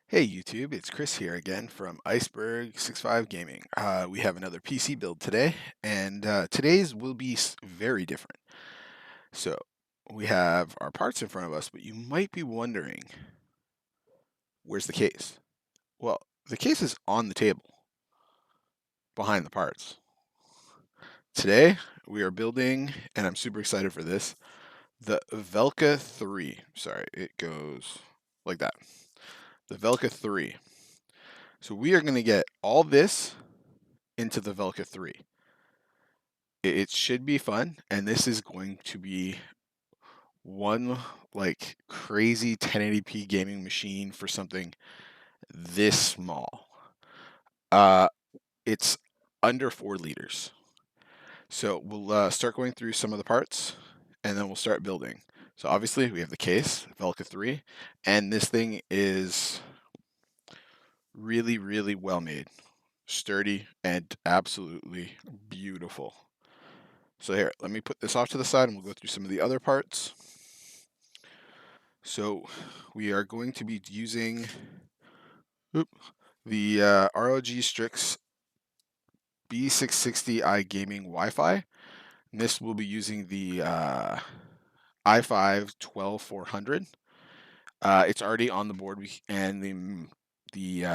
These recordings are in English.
Hey YouTube, it's Chris here again from Iceberg 65 Gaming. We have another PC build today, and today's will be very different. So we have our parts in front of us, but you might be wondering, where's the case? Well, the case is on the table behind the parts. Today we are building, and I'm super excited for this, the Velka 3. Sorry, it goes like that. The Velka 3. So we are going to get all this into the Velka 3. It should be fun, and this is going to be one like crazy 1080p gaming machine for something this small. Uh, it's under 4 liters. So we'll start going through some of the parts, and then we'll start building. So obviously we have the case, Velka 3, and this thing is really, really well made, sturdy, and absolutely beautiful. So here, let me put this off to the side and we'll go through some of the other parts. So we are going to be using the ROG Strix B660-I gaming Wi-Fi. And this will be using the i5 12400. It's already on the board, and the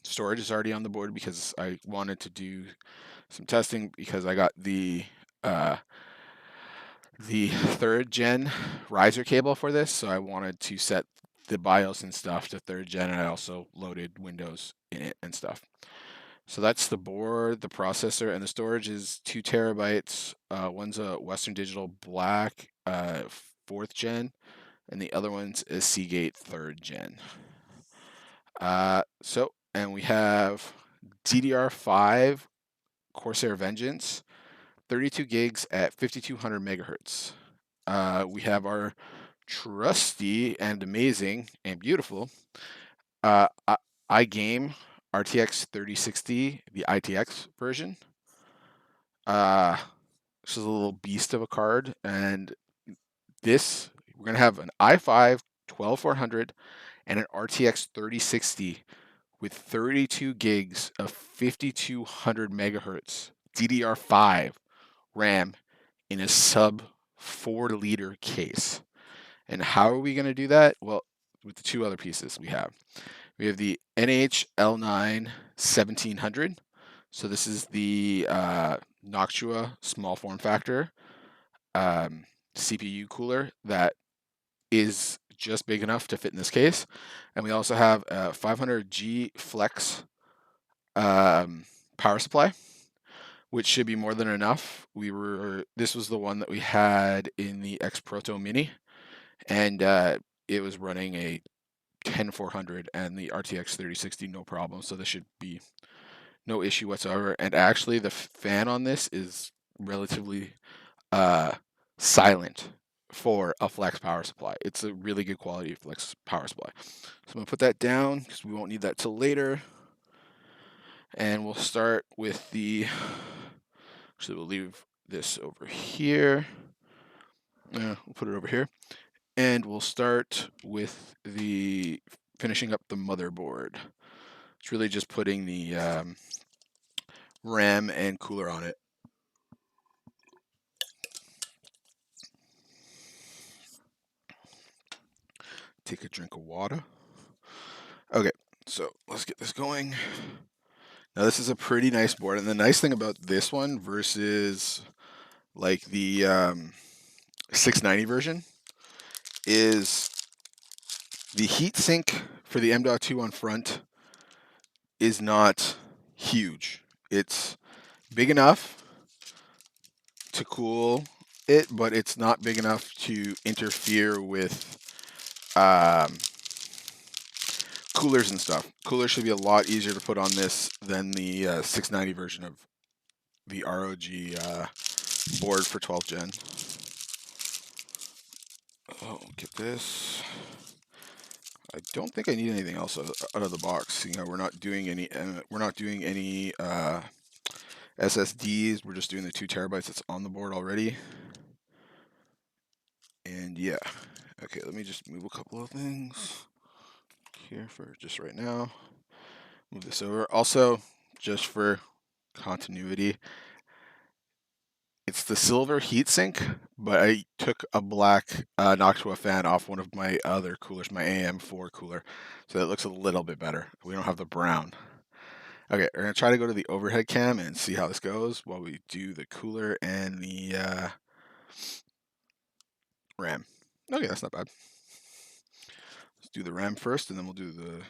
storage is already on the board because I wanted to do some testing because I got the 3rd gen riser cable for this, so I wanted to set the BIOS and stuff to 3rd gen, and I also loaded Windows in it and stuff. So that's the board, the processor, and the storage is 2 terabytes. One's a Western Digital Black 4th gen, and the other one's a Seagate 3rd gen. And we have DDR5 Corsair Vengeance, 32 gigs at 5200 megahertz. We have our trusty and amazing and beautiful iGame RTX 3060, the ITX version. This is a little beast of a card, and we're gonna have an i5 12400 and an RTX 3060 with 32 gigs of 5200 megahertz DDR5 RAM in a sub 4-liter case. And how are we going to do that? Well, with the 2 other pieces we have. We have the NHL9 1700. So this is the Noctua small form factor CPU cooler that is just big enough to fit in this case. And we also have a 500G Flex power supply, which should be more than enough. This was the one that we had in the X Proto Mini, and it was running a 10400 and the RTX 3060 no problem. So this should be no issue whatsoever. And actually, the fan on this is relatively silent for a flex power supply. It's a really good quality flex power supply. So I'm gonna put that down because we won't need that till later. And we'll start with actually we'll leave this over here. We'll put it over here. And we'll start with the finishing up the motherboard. It's really just putting the RAM and cooler on it. Take a drink of water. Okay, so let's get this going. Now this is a pretty nice board, and the nice thing about this one versus like the 690 version is the heatsink for the M.2 on front is not huge. It's big enough to cool it, but it's not big enough to interfere with coolers and stuff. Coolers should be a lot easier to put on this than the 690 version of the ROG board for 12 gen. Oh, get this. I don't think I need anything else out of the box. You know, we're not doing any SSDs. We're just doing the 2 terabytes that's on the board already. And yeah, okay. Let me just move a couple of things. here for just right now. Move this over. Also, just for continuity, it's the silver heatsink, but I took a black Noctua fan off one of my other coolers, my AM4 cooler, so that looks a little bit better. We don't have the brown. Okay, we're gonna try to go to the overhead cam and see how this goes while we do the cooler and the RAM. Okay, that's not bad. Let's do the RAM first, and then we'll do the...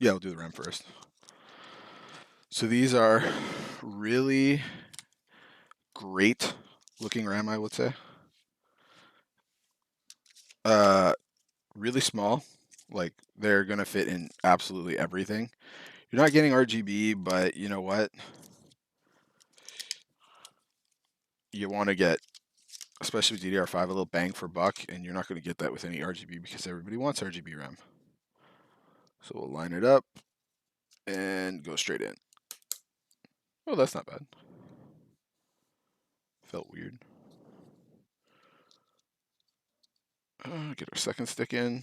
Yeah, we'll do the RAM first. So these are really great looking RAM, I would say. Really small, like they're gonna fit in absolutely everything. You're not getting RGB, but you know what? You want to get, especially with DDR5, a little bang for buck, and you're not going to get that with any RGB because everybody wants RGB RAM. So we'll line it up and go straight in. Oh, that's not bad. Felt weird. Get our second stick in.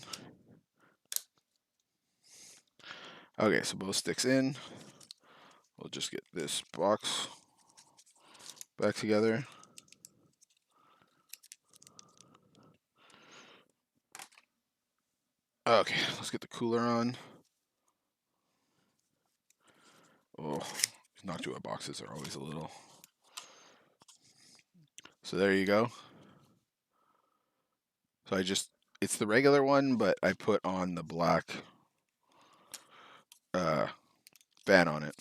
Okay, so both sticks in. We'll just get this box back together. Okay, let's get the cooler on. Oh, these Noctua boxes are always a little... So there you go. So it's the regular one, but I put on the black fan on it.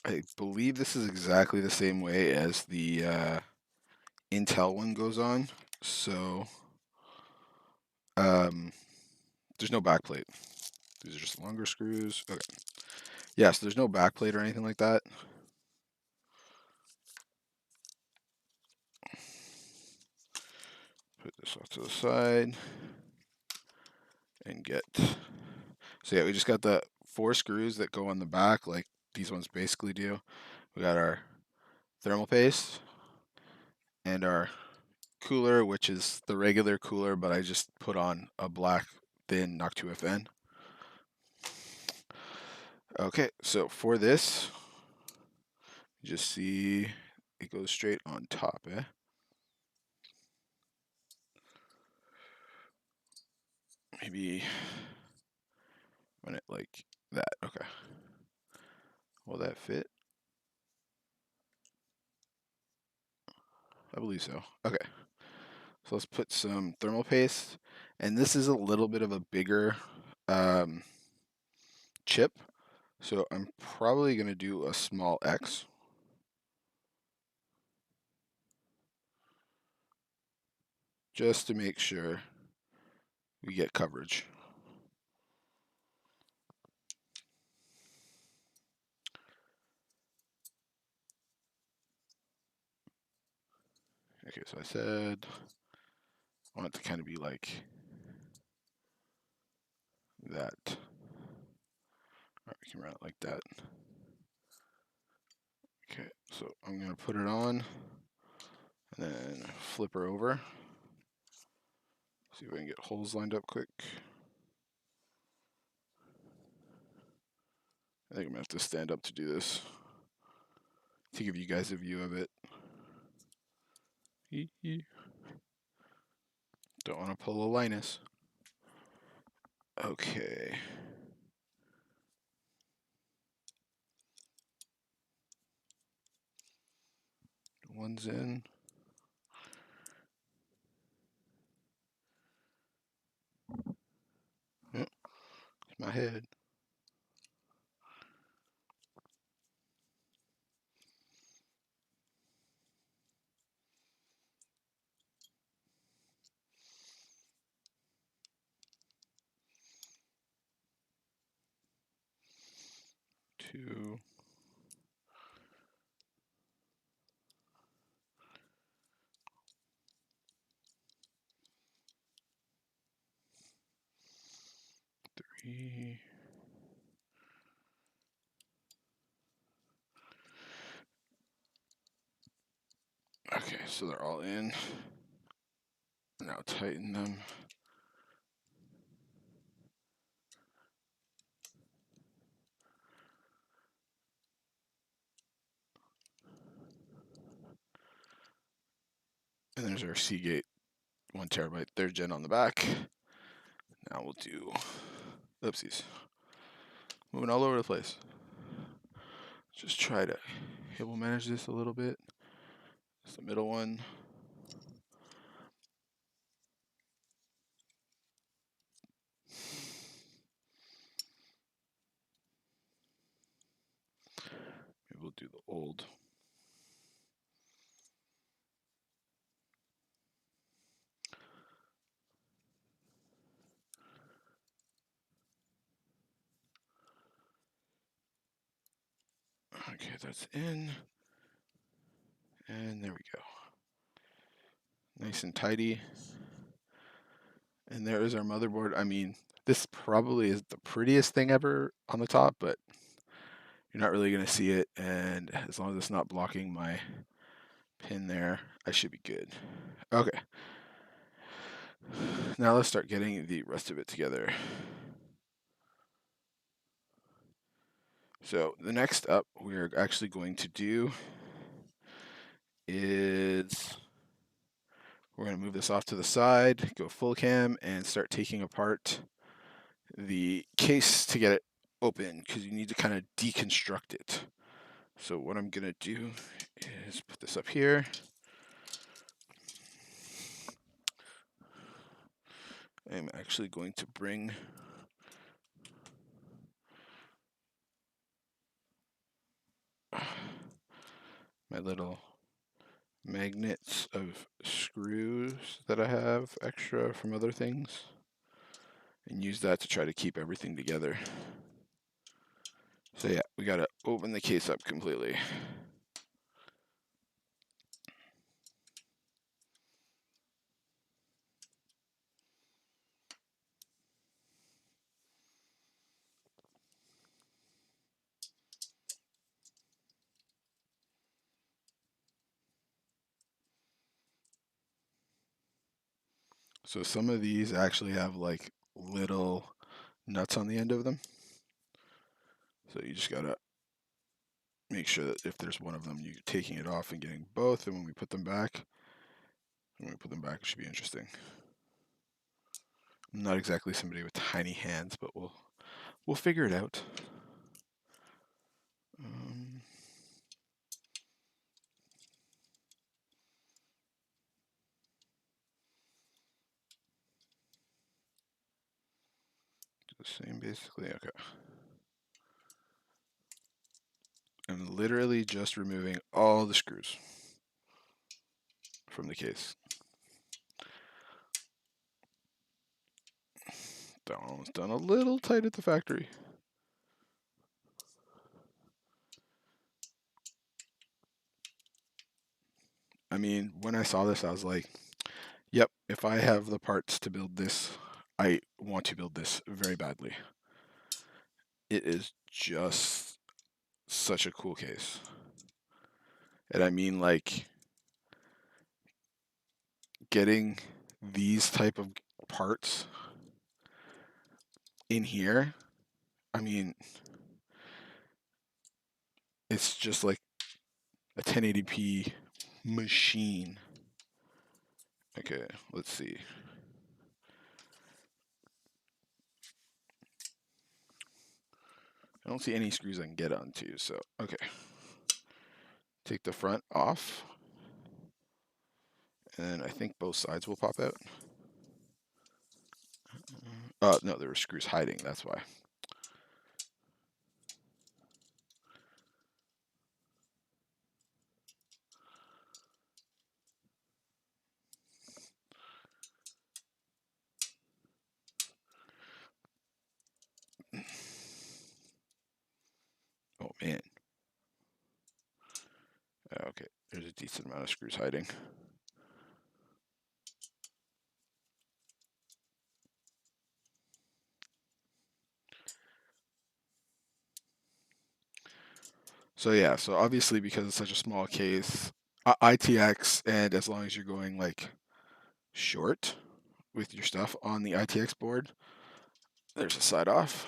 I believe this is exactly the same way as the Intel one goes on. So there's no backplate. These are just longer screws. Okay. Yeah, so there's no backplate or anything like that. Put this off to the side and get... So yeah, we just got the 4 screws that go on the back like these ones basically do. We got our thermal paste and our cooler, which is the regular cooler, but I just put on a black thin Noctua fan. Okay, so for this, you just see it goes straight on top, eh? Maybe run it like that. Okay. Will that fit? I believe so. Okay. So let's put some thermal paste, and this is a little bit of a bigger chip, so I'm probably going to do a small X. Just to make sure we get coverage. Okay, so I said I want it to kind of be like that. Alright, we can run it like that. Okay, so I'm going to put it on and then flip her over. See if I can get holes lined up quick. I think I'm going to have to stand up to do this to give you guys a view of it. Don't want to pull a Linus. Okay. One's in. Oh, it's my head. Two. Three. Okay, so they're all in. Now tighten them. And there's our Seagate 1TB 3rd gen on the back. Now we'll do, oopsies, moving all over the place. Just try to, we'll manage this a little bit. It's the middle one. Maybe we'll do the old. Okay, that's in. And there we go. Nice and tidy. And there is our motherboard. I mean, this probably is the prettiest thing ever on the top, but you're not really going to see it. And as long as it's not blocking my pin there, I should be good. Okay. Now let's start getting the rest of it together. So the next up we're actually going to do is we're going to move this off to the side, go full cam, and start taking apart the case to get it open, because you need to kind of deconstruct it. So what I'm going to do is put this up here. I'm actually going to bring my little magnets of screws that I have extra from other things and use that to try to keep everything together. So yeah, we gotta open the case up completely. So some of these actually have like little nuts on the end of them. So you just gotta make sure that if there's one of them, you're taking it off and getting both, and when we put them back, it should be interesting. I'm not exactly somebody with tiny hands, but we'll figure it out. Do the same basically, okay. I'm literally just removing all the screws from the case. Almost done a little tight at the factory. I mean, when I saw this, I was like, yep, if I have the parts to build this, I want to build this very badly. It is just such a cool case. And I mean, like, getting these type of parts in here, I mean, it's just like a 1080p machine. Okay, let's see. I don't see any screws I can get onto, so okay. Take the front off, and I think both sides will pop out. No, there were screws hiding, that's why. Oh man. Okay, there's a decent amount of screws hiding. So yeah, so obviously because it's such a small case, ITX, and as long as you're going like short with your stuff on the ITX board. There's a side off.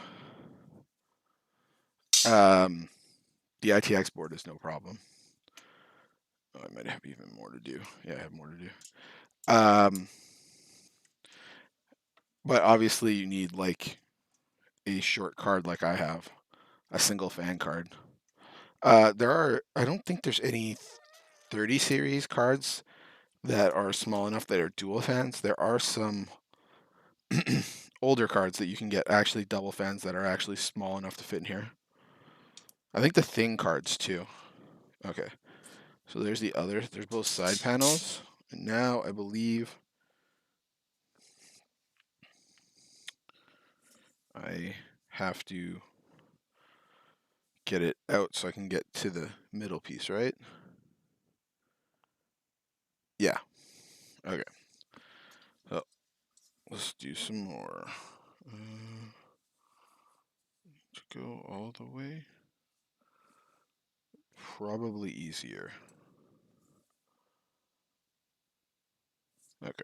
The ITX board is no problem. Oh, I might have even more to do. Yeah, I have more to do. But obviously you need like a short card like I have, a single fan card. I don't think there's any 30 series cards that are small enough that are dual fans. There are some older cards that you can get actually double fans that are actually small enough to fit in here. I think the thing cards too. Okay. So there's the other, there's both side panels. And now I believe I have to get it out so I can get to the middle piece, right? Yeah. Okay. So let's do some more. To go all the way. Probably easier. Okay.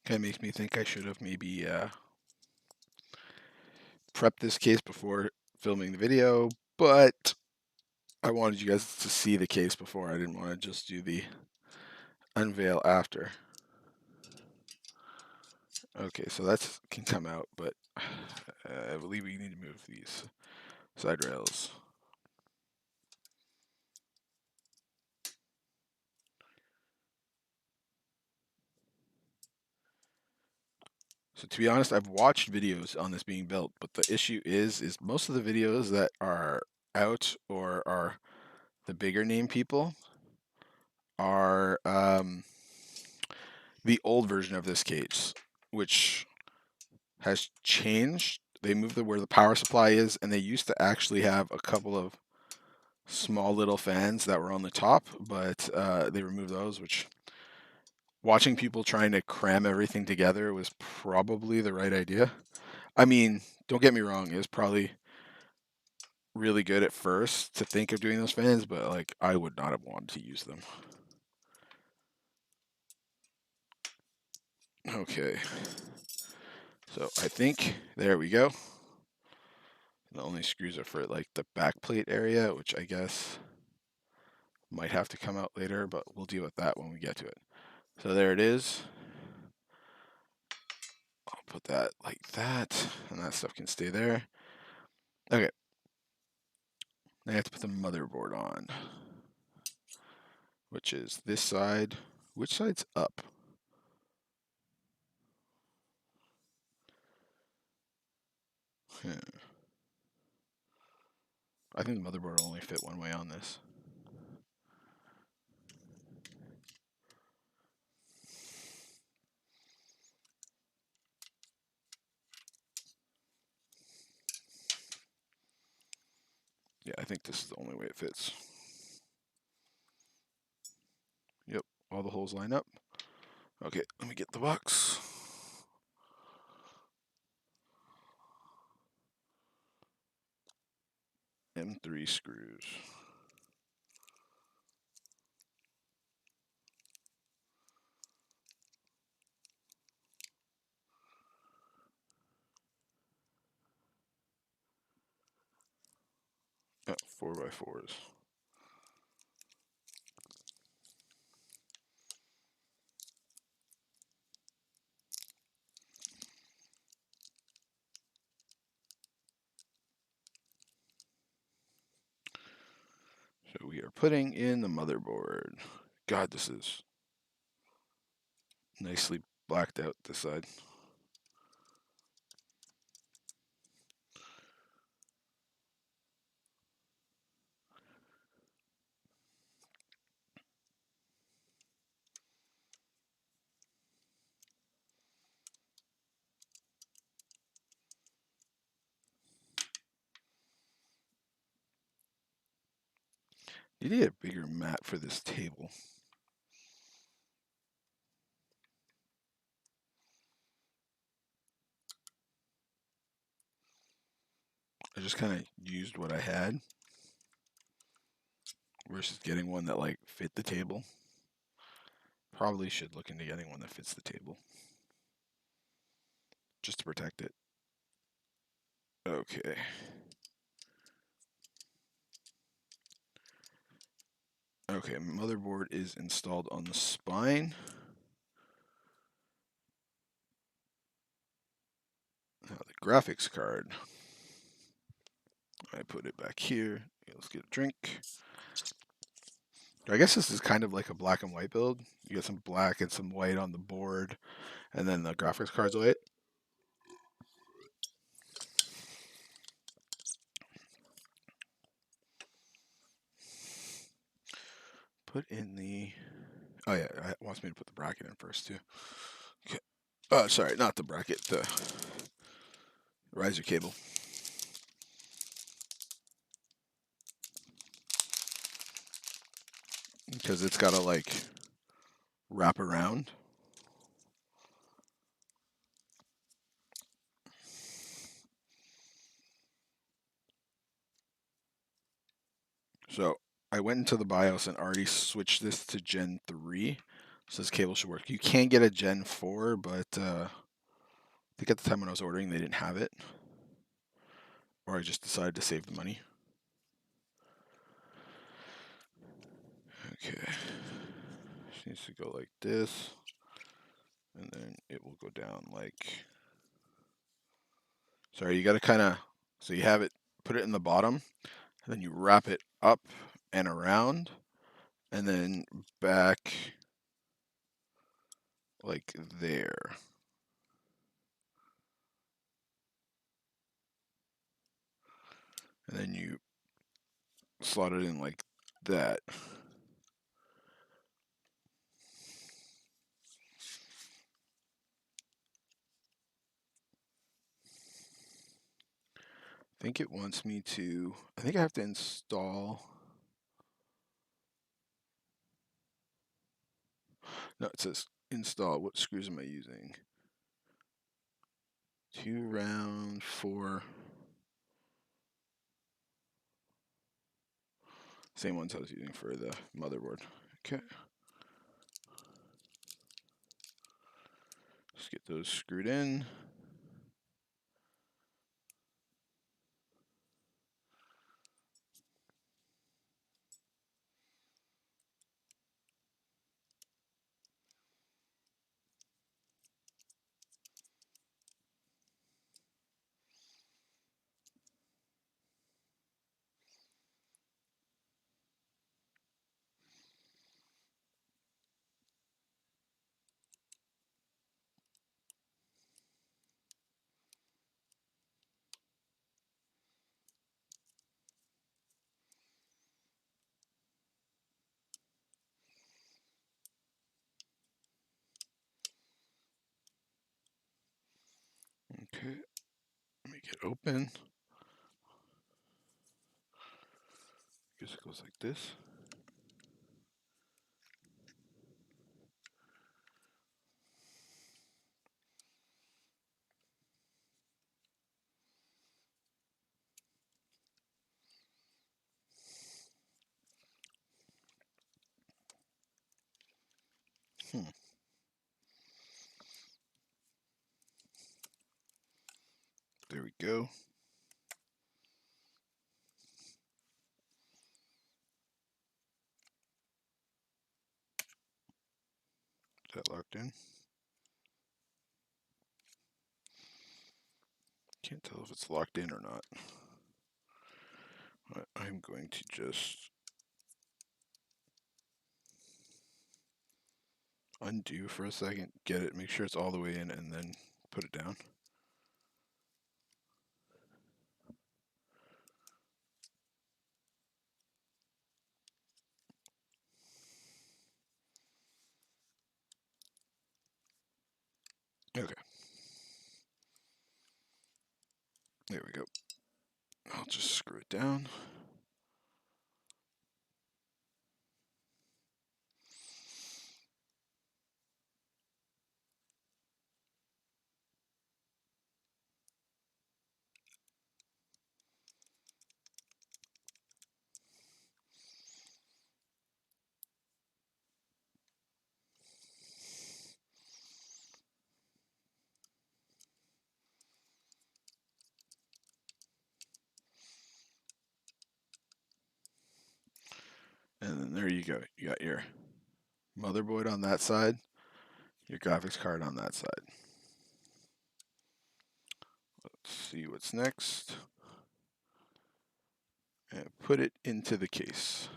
Kind of makes me think I should have maybe prepped this case before filming the video, but I wanted you guys to see the case before. I didn't want to just do the unveil after. Okay, so that can come out, but I believe we need to move these side rails. So to be honest, I've watched videos on this being built, but the issue is most of the videos that are out or are the bigger name people are the old version of this case, which has changed. They moved where the power supply is, and they used to actually have a couple of small little fans that were on the top, but they removed those, which watching people trying to cram everything together was probably the right idea. I mean, don't get me wrong, it was probably really good at first to think of doing those fans, but like I would not have wanted to use them. Okay. So I think there we go. The only screws are for like the back plate area, which I guess might have to come out later, but we'll deal with that when we get to it. So there it is. I'll put that like that, and that stuff can stay there. Okay. Now I have to put the motherboard on, which is this side. Which side's up? I think the motherboard will only fit one way on this. Yeah, I think this is the only way it fits. Yep, all the holes line up. Okay, let me get the box. M3 screws. Oh, 4x4s. So we are putting in the motherboard. God, this is nicely blacked out this side. Need to get a bigger mat for this table. I just kind of used what I had versus getting one that like fit the table. Probably should look into getting one that fits the table just to protect it. Okay. Okay, motherboard is installed on the spine. Now the graphics card. I put it back here. Let's get a drink. I guess this is kind of like a black and white build. You get some black and some white on the board, and then the graphics card's white. Put in the... Oh yeah, it wants me to put the bracket in first too. Okay. Sorry, not the bracket, the riser cable. Because it's got to like wrap around. So I went into the BIOS and already switched this to Gen 3. So this cable should work. You can get a Gen 4, but I think at the time when I was ordering, they didn't have it. Or I just decided to save the money. Okay. It needs to go like this. And then it will go down like... Sorry, you got to kind of... So you have it, put it in the bottom, and then you wrap it up and around, and then back like there. And then you slot it in like that. I think it wants me to... I think I have to install... No, it says install. What screws am I using? 2 round 4. Same ones I was using for the motherboard. Okay. Just get those screwed in. Okay. Make it open. Guess it goes like this. There we go. Is that locked in? Can't tell if it's locked in or not. I'm going to just undo for a second, get it, make sure it's all the way in, and then put it down. Okay. There we go. I'll just screw it down. And then there you go. You got your motherboard on that side, your graphics card on that side. Let's see what's next. And put it into the case.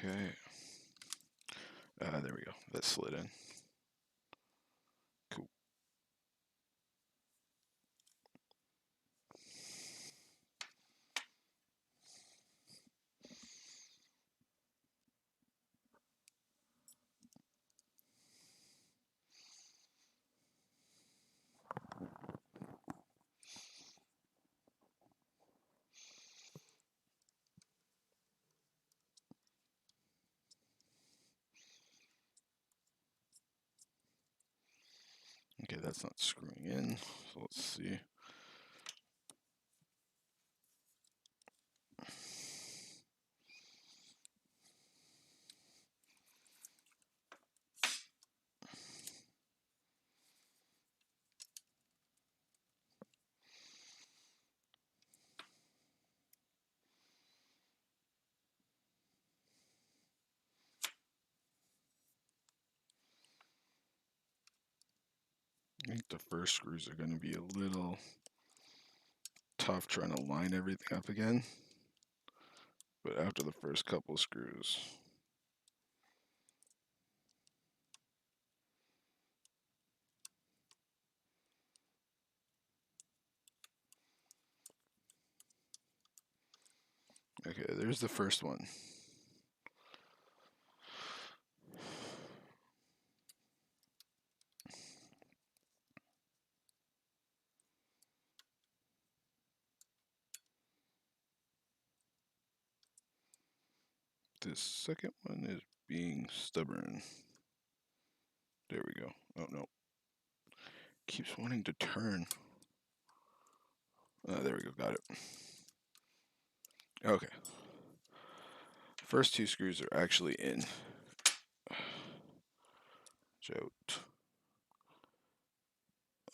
Okay. There we go. That slid in. Cool. Okay, that's not screwing in. So let's see. I think the first screws are going to be a little tough trying to line everything up again. But after the first couple screws, okay, there's the first one. This second one is being stubborn. There we go. Oh no. Keeps wanting to turn. There we go, got it. Okay. First two screws are actually in. Jote.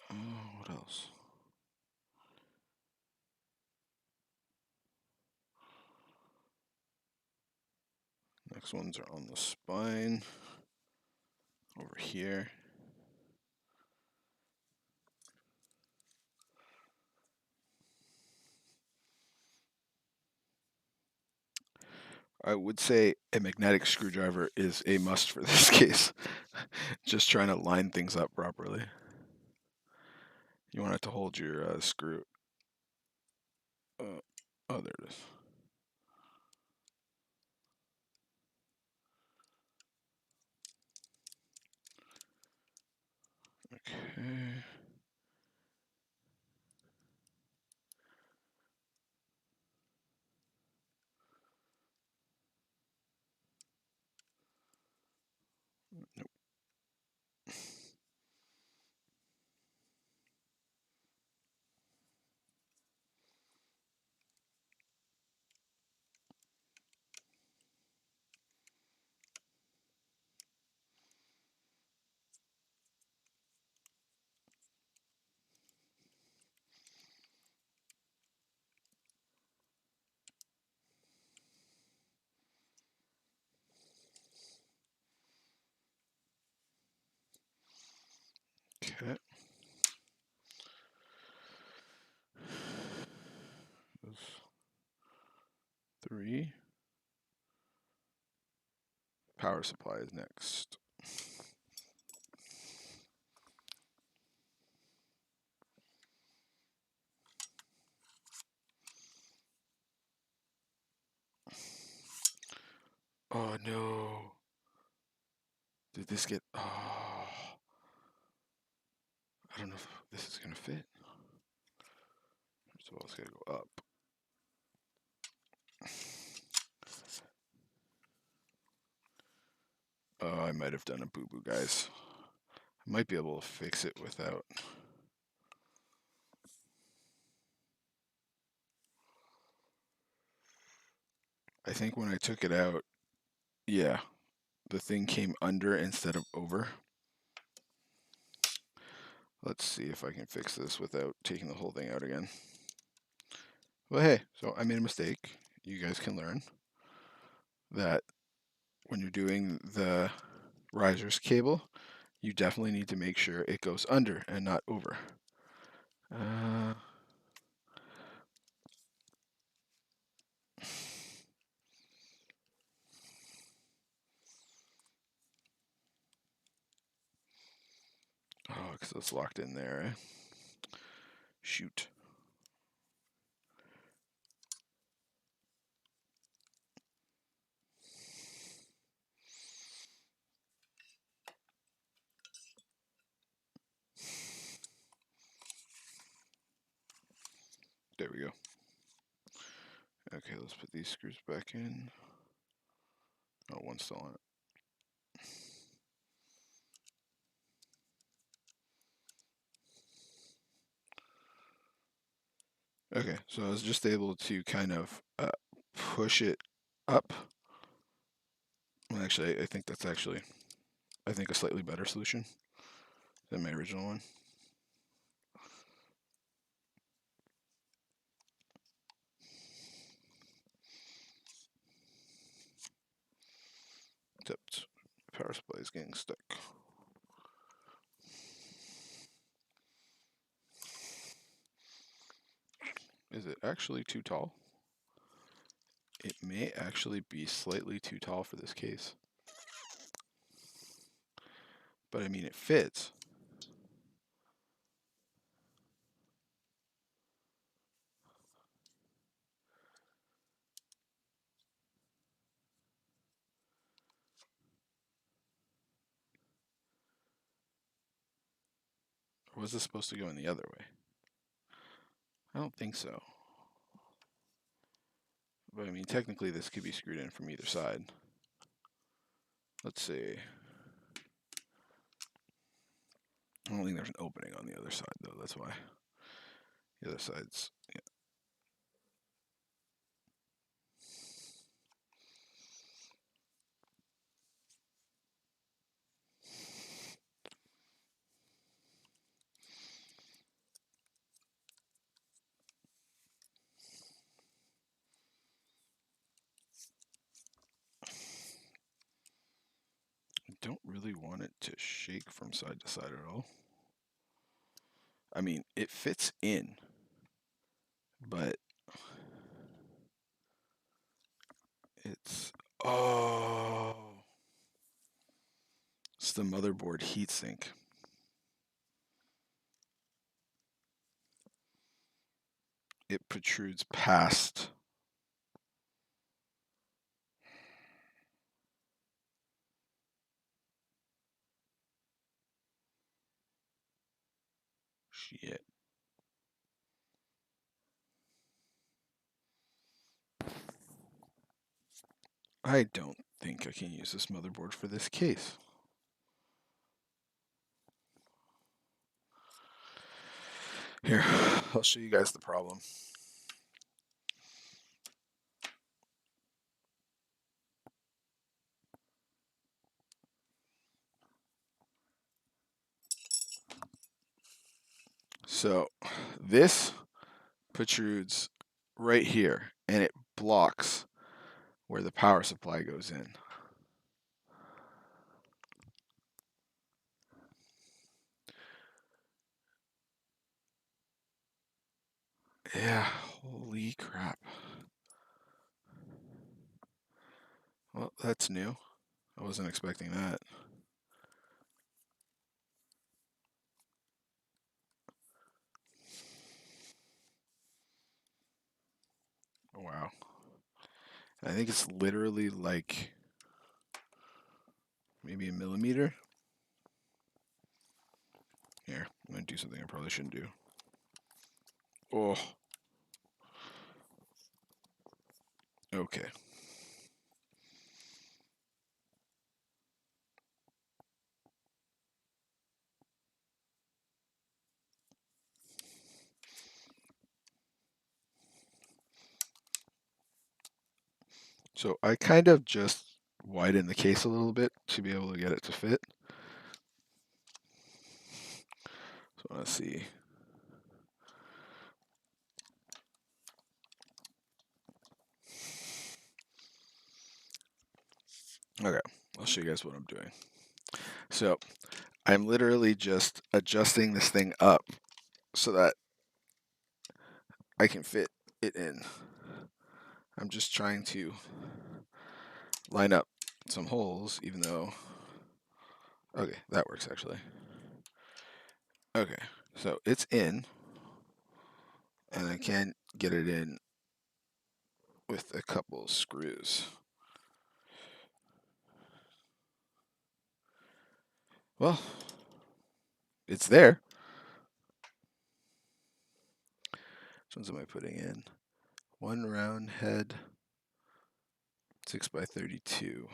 What else? Next ones are on the spine. Over here. I would say a magnetic screwdriver is a must for this case. Just trying to line things up properly. You want it to hold your screw. Oh, there it is. Okay. Nope. Okay. Those 3. Power supply is next. Oh no. Did this get... Oh. I don't know if this is going to fit. First of all, it's going to go up. I might have done a boo-boo, guys. I might be able to fix it without. I think when I took it out, yeah, the thing came under instead of over. Let's see if I can fix this without taking the whole thing out again. Well, hey, so I made a mistake. You guys can learn that when you're doing the riser's cable, you definitely need to make sure it goes under and not over. Oh, because it's locked in there, eh? Shoot. There we go. Okay, let's put these screws back in. Oh, one's still on it. Okay, so I was just able to kind of push it up. Well, actually, I think that's actually, I think, a slightly better solution than my original one. Except the power supply is getting stuck. Is it actually too tall? It may actually be slightly too tall for this case. But I mean, it fits. Or was this supposed to go in the other way? I don't think so. But I mean, technically this could be screwed in from either side. Let's see. I don't think there's an opening on the other side, though. That's why. The other side's, yeah. I don't really want it to shake from side to side at all. I mean, it fits in, but it's, oh, it's the motherboard heatsink. It protrudes past. Shit. I don't think I can use this motherboard for this case. Here, I'll show you guys the problem. So this protrudes right here, and it blocks where the power supply goes in. Yeah, holy crap. Well, that's new. I wasn't expecting that. Oh, wow. I think it's literally like maybe a millimeter. Here, I'm going to do something I probably shouldn't do. Oh. Okay. So I kind of just widen the case a little bit to be able to get it to fit. So let's see. Okay, I'll show you guys what I'm doing. So I'm literally just adjusting this thing up so that I can fit it in. I'm just trying to line up some holes, even though, okay, that works actually. Okay, so it's in, and I can get it in with a couple screws. Well, it's there. Which ones am I putting in? One round head, 6x32.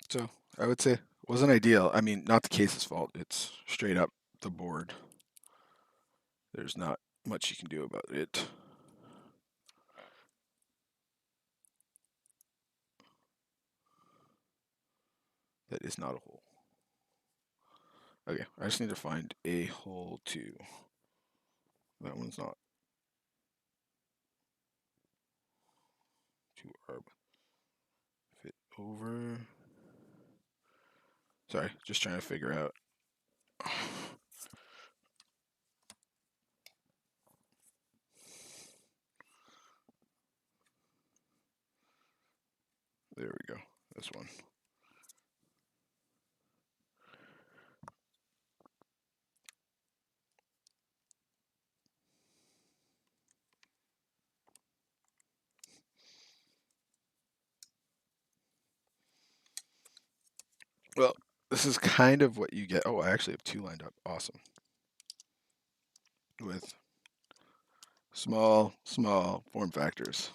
So I would say it wasn't ideal. I mean, not the case's fault. It's straight up the board. There's not much you can do about it. That is not a hole. Okay, I just need to find a hole too. That one's not too hard. Fit over. Sorry, just trying to figure out. There we go. This one. Well, this is kind of what you get. Oh, I actually have two lined up. Awesome. With small form factors.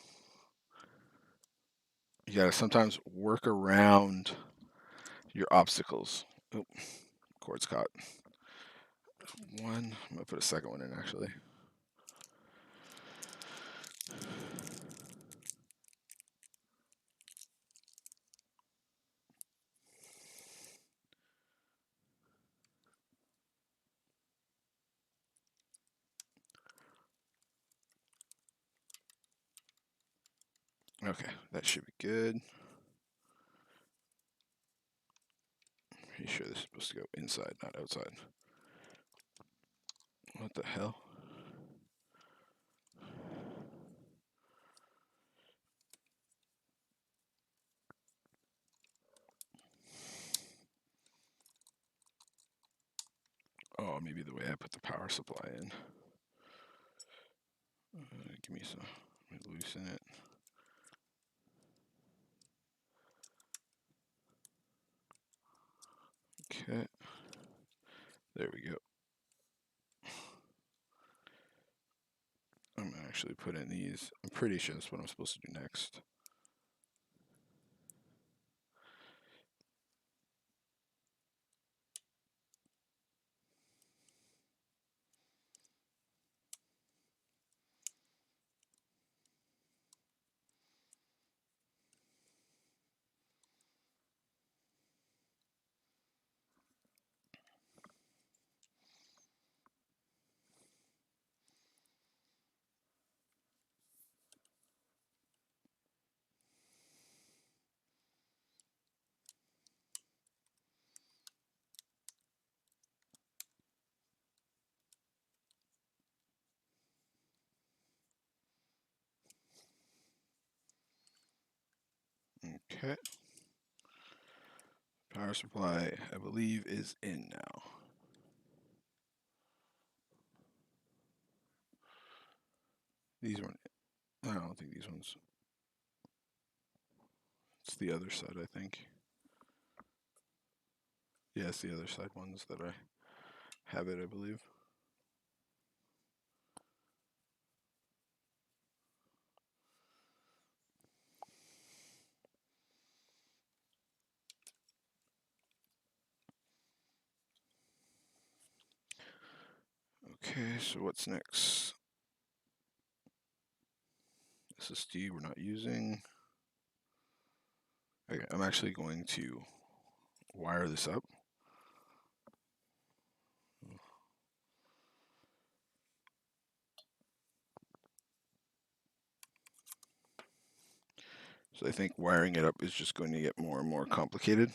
You gotta sometimes work around your obstacles. Oh, cord's caught. One. I'm gonna put a second one in actually. Okay, that should be good. Pretty sure this is supposed to go inside, not outside. What the hell? Oh, maybe the way I put the power supply in. Give me some. Let me loosen it. Okay. There we go. I'm gonna actually put in these. I'm pretty sure that's what I'm supposed to do next. Okay. Power supply, I believe, is in now. These weren't. I don't think these ones. It's the other side, I think. Yeah, it's the other side ones that I have it, I believe. Okay, so what's next? SSD we're not using. Okay, I'm actually going to wire this up. So I think wiring it up is just going to get more and more complicated.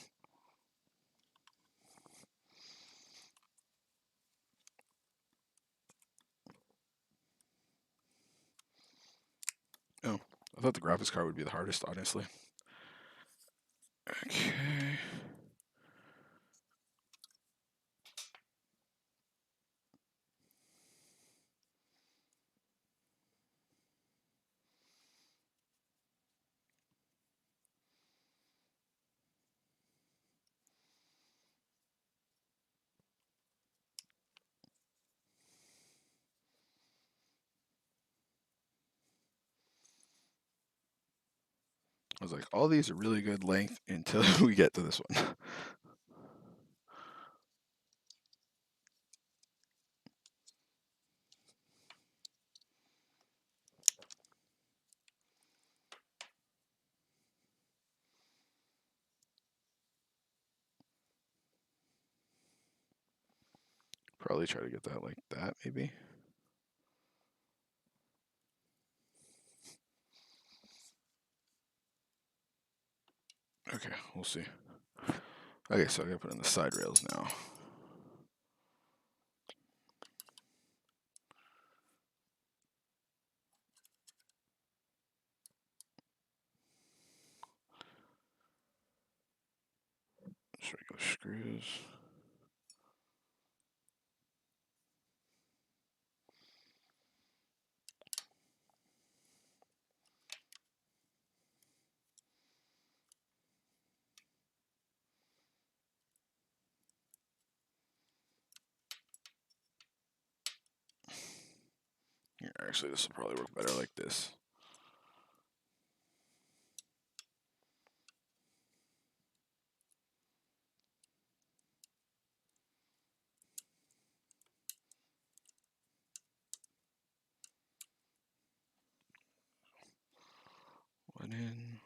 Oh, I thought the graphics card would be the hardest, honestly. Okay. I was like, all these are really good length until we get to this one. Probably try to get that like that, maybe. Okay, we'll see. Okay, so I gotta put in the side rails now. Just regular screws. Here, actually, this will probably work better like this. One in.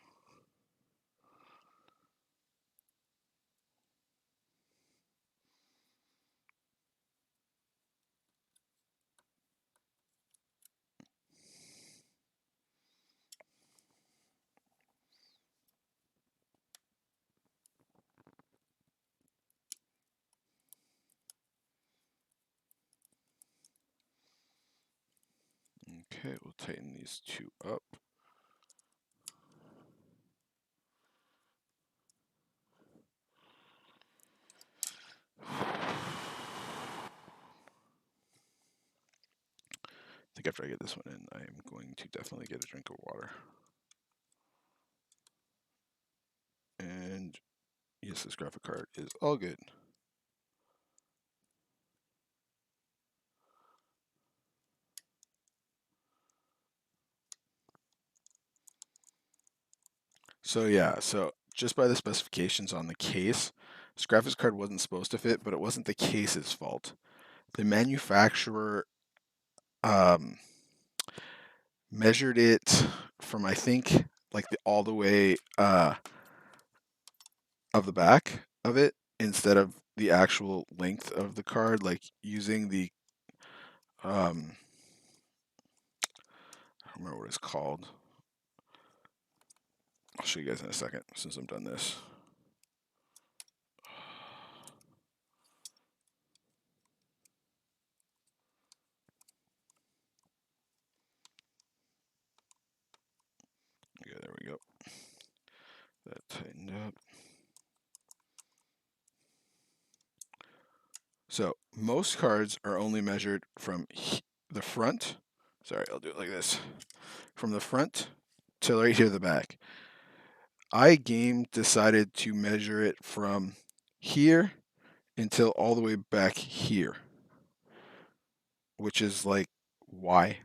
Okay, we'll tighten these two up. I think after I get this one in, I am going to definitely get a drink of water. And yes, this graphic card is all good. So yeah, so just by the specifications on the case, this graphics card wasn't supposed to fit, but it wasn't the case's fault. The manufacturer measured it from, I think, like all the way of the back of it instead of the actual length of the card, like using the I don't remember what it's called. I'll show you guys in a second since I'm done this. Okay, there we go. That tightened up. So most cards are only measured from the front. Sorry, I'll do it like this. From the front to right here the back. iGame decided to measure it from here until all the way back here, which is like, why?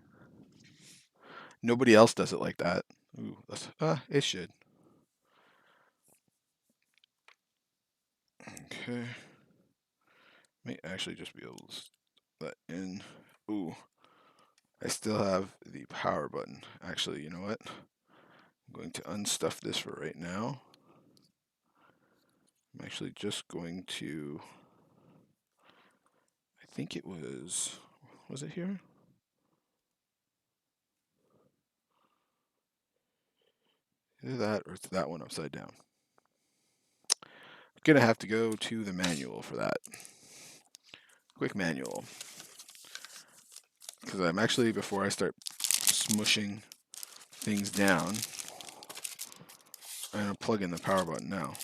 Nobody else does it like that. Ooh, that's, it should. Okay. May actually just be able to put that in. Ooh, I still have the power button. Actually, you know what? I'm going to unstuff this for right now. I'm actually just going to, I think it was it here? Either that or it's that one upside down. Gonna have to go to the manual for that. Quick manual. Because I'm actually, before I start smushing things down, I'm gonna plug in the power button now.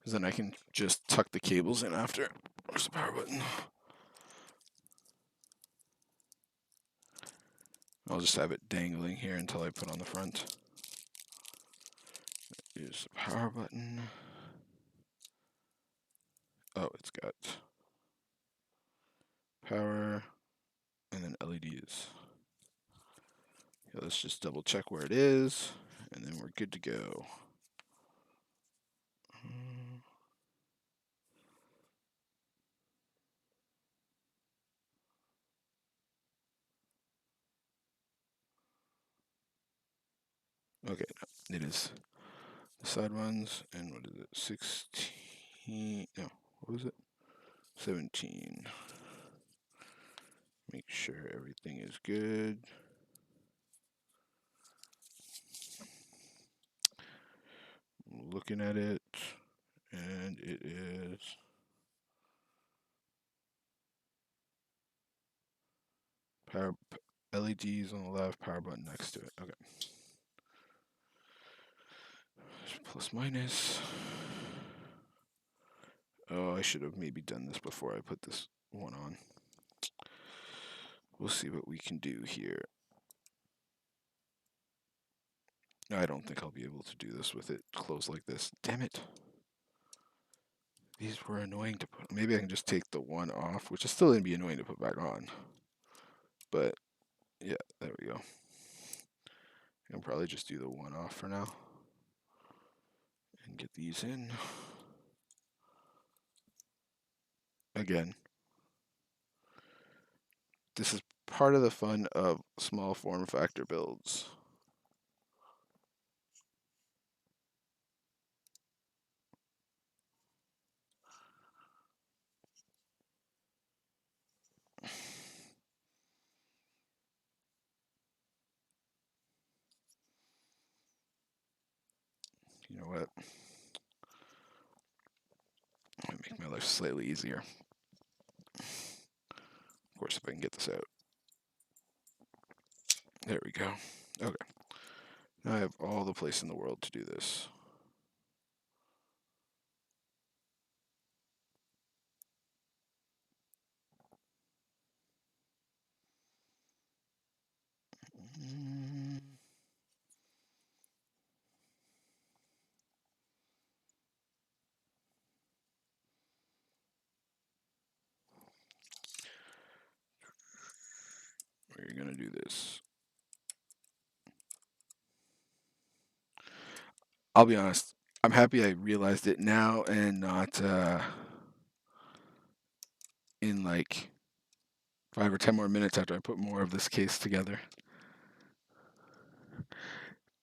Because then I can just tuck the cables in after. Where's the power button? I'll just have it dangling here until I put on the front. Use the power button. Oh, it's got power and then LEDs. Okay, let's just double check where it is, and then we're good to go. Okay, no, it is the side ones, and what is it? 16? No, what was it? 17. Make sure everything is good. I'm looking at it, and it is power LEDs on the left, power button next to it. Okay. Plus minus. Oh, I should have maybe done this before I put this one on. We'll see what we can do here. I don't think I'll be able to do this with it closed like this. Damn it. These were annoying to put. Maybe I can just take the one off, which is still going to be annoying to put back on. But, yeah, there we go. I can probably just do the one off for now. And get these in. Again, this is part of the fun of small form factor builds. You know what? I'm going to make my life slightly easier. Of course, if I can get this out. There we go. Okay. Now I have all the place in the world to do this. We're going to do this. I'll be honest. I'm happy I realized it now and not in like 5 or 10 more minutes after I put more of this case together.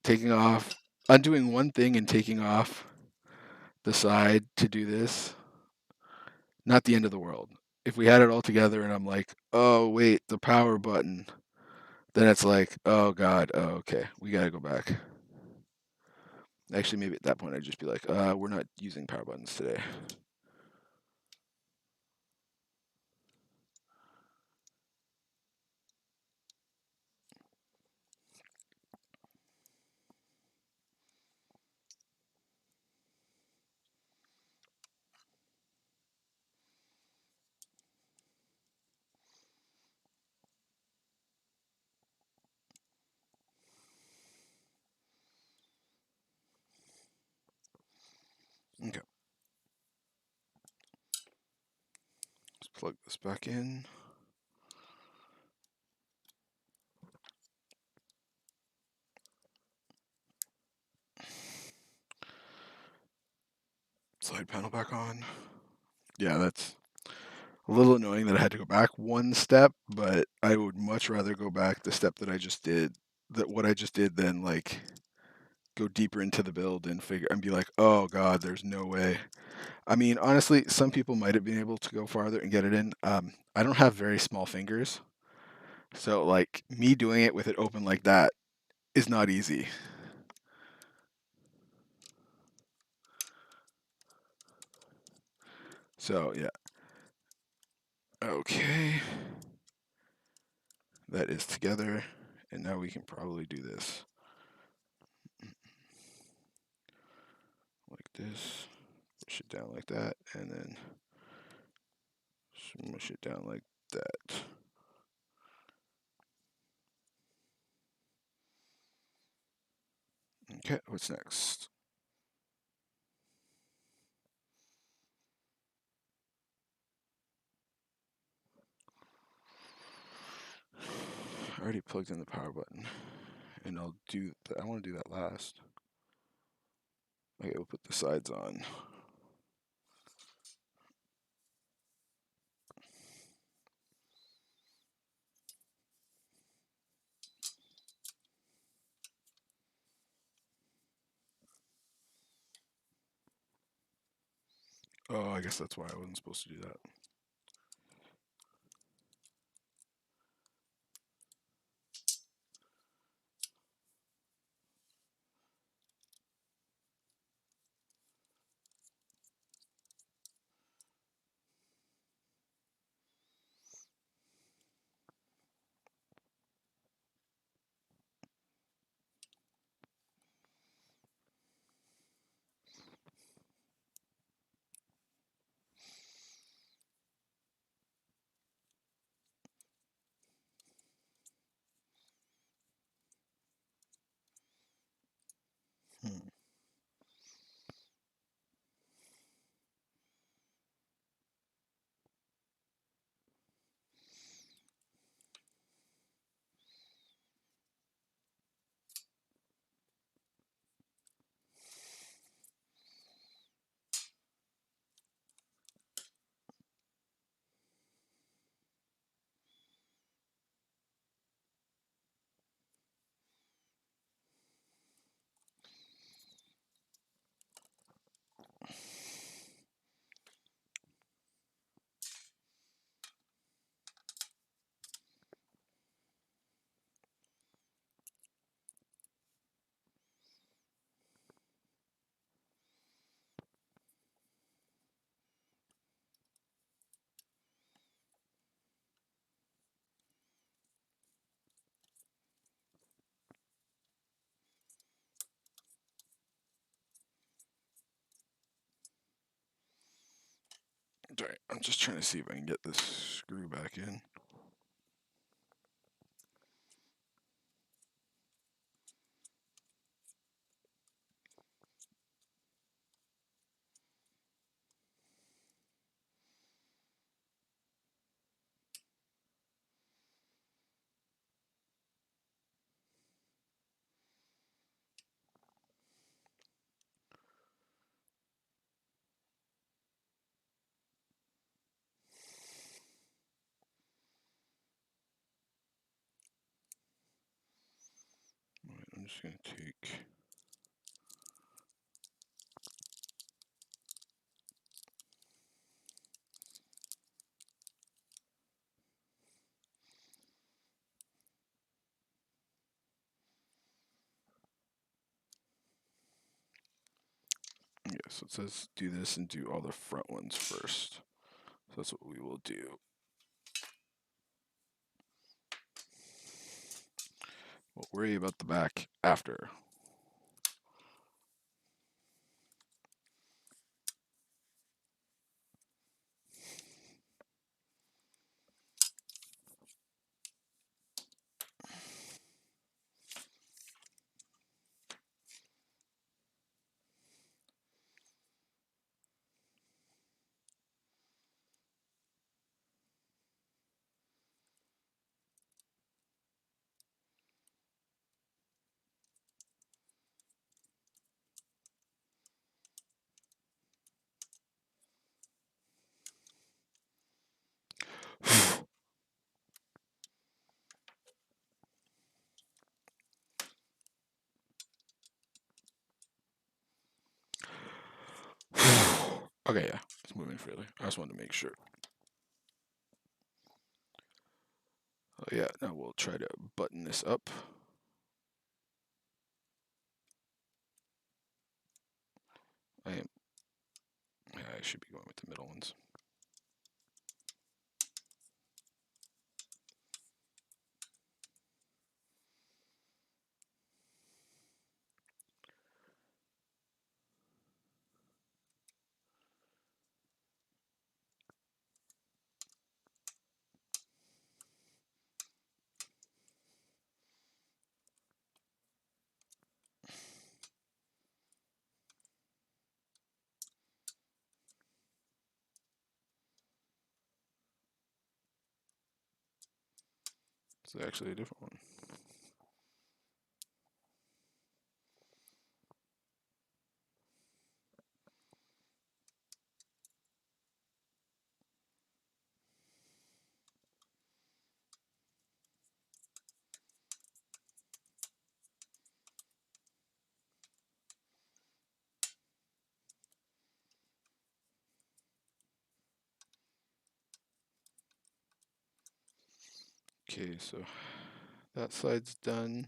Taking off, undoing one thing and taking off the side to do this, not the end of the world. If we had it all together and I'm like, oh, wait, the power button, then it's like, oh, God, oh, okay, we got to go back. Actually, maybe at that point I'd just be like, we're not using power buttons today. Okay. plug this back in. Slide panel back on. Yeah, that's a little annoying that I had to go back one step, but I would much rather go back the step that I just did, what I just did, than like go deeper into the build and figure and be like, oh God, there's no way. I mean, honestly, some people might have been able to go farther and get it in. I don't have very small fingers, so like me doing it with it open like that is not easy. So yeah. Okay. That is together, and now we can probably do this. Like this. Push it down like that, and then smush it down like that. Okay, what's next? I already plugged in the power button, and I want to do that last. Okay, we'll put the sides on. Oh, I guess that's why I wasn't supposed to do that. Hmm. Sorry, I'm just trying to see if I can get this screw back in. Alright, I'm just gonna take. Yeah, so it says do this and do all the front ones first. So that's what we will do. We'll worry about the back after. Okay, yeah, it's moving freely. I just wanted to make sure. Oh yeah, now we'll try to button this up. I should be going with the middle ones. It's actually a different one. Okay, so that side's done.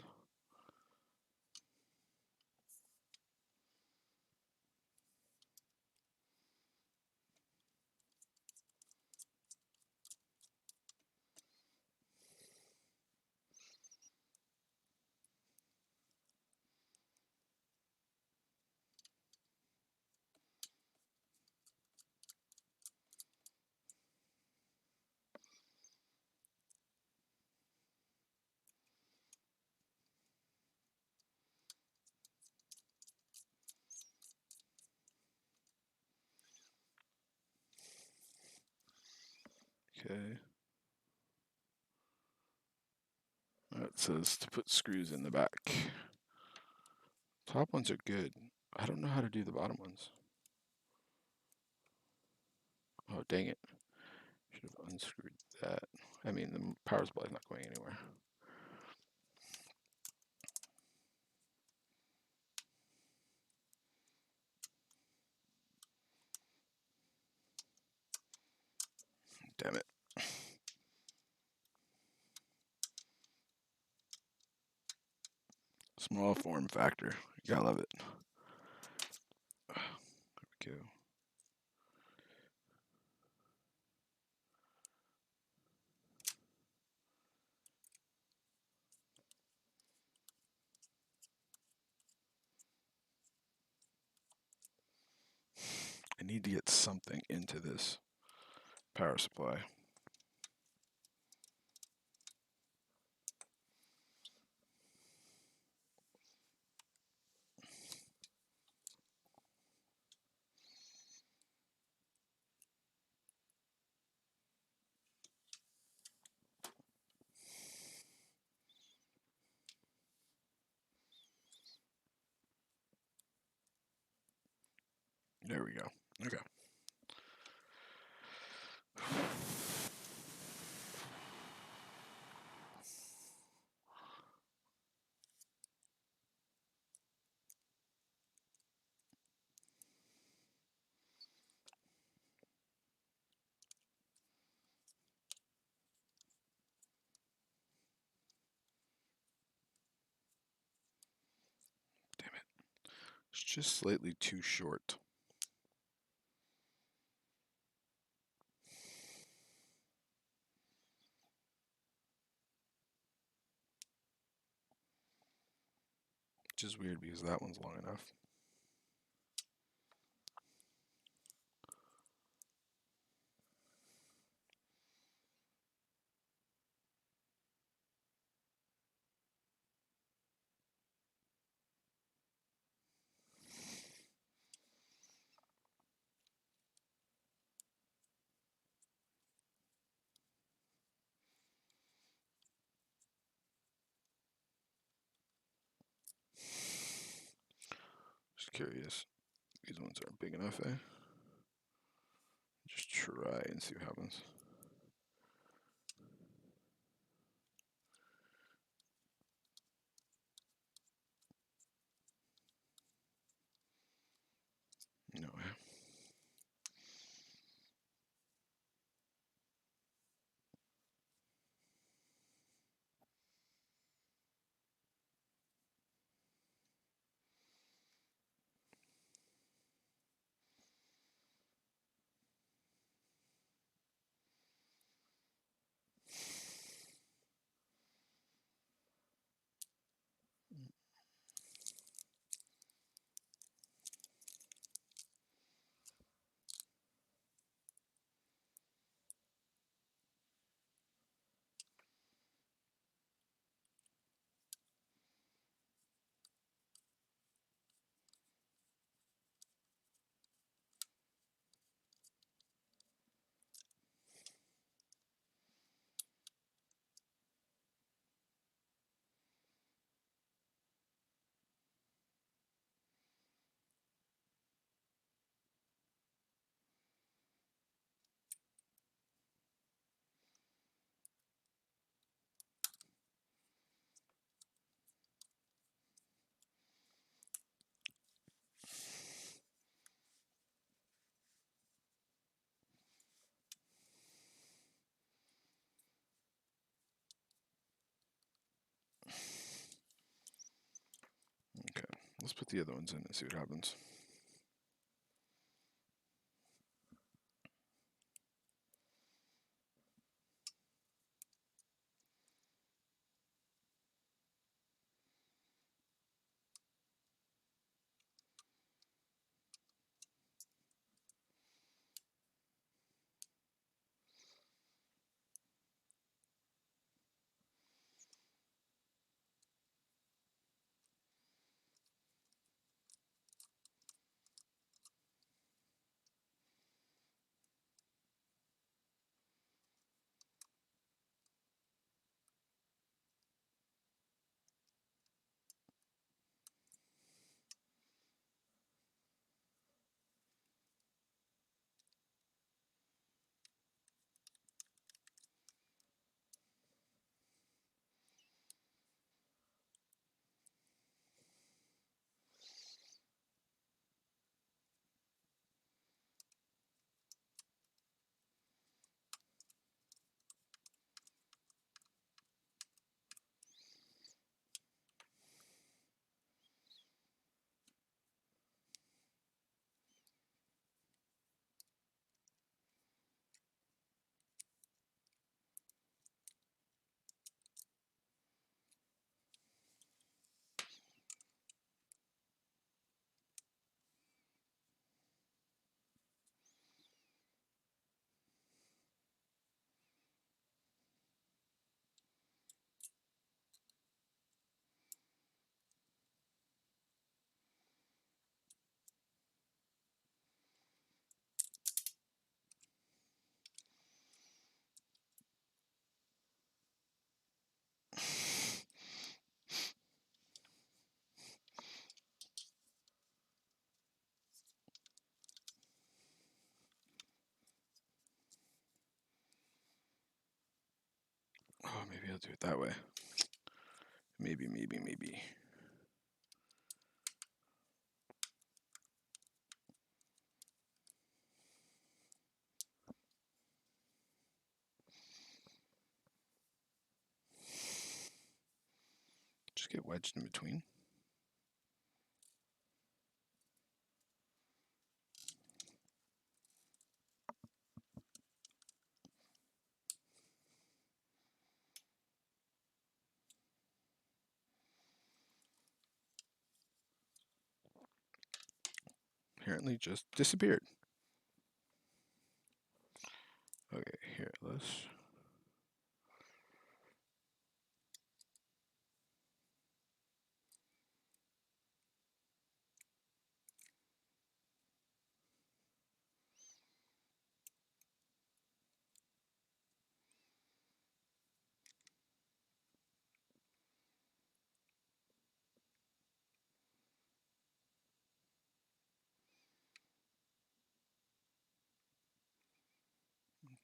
Okay. It says to put screws in the back. Top ones are good. I don't know how to do the bottom ones. Oh, dang it. Should have unscrewed that. I mean, the power supply is not going anywhere. Damn it. Small form factor. You gotta love it. There we go. I need to get something into this power supply. There we go. Okay. Damn it. It's just slightly too short. Which is weird because that one's long enough. Just curious. These ones aren't big enough, eh? Just try and see what happens. No. Let's put the other ones in and see what happens. Oh, maybe I'll do it that way. Maybe. Just get wedged in between. Apparently just disappeared. Okay, here, let's...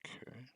Okay.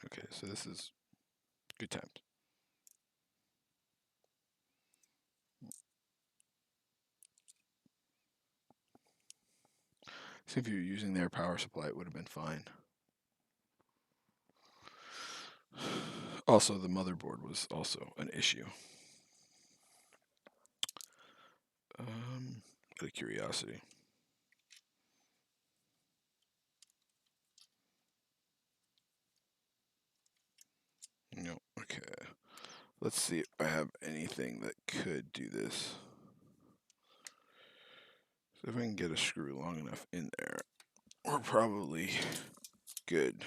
Okay, so this is good times. See, if you were using their power supply, it would have been fine. Also, the motherboard was also an issue. Out of curiosity. No, okay. Let's see if I have anything that could do this. So if I can get a screw long enough in there, we're probably good.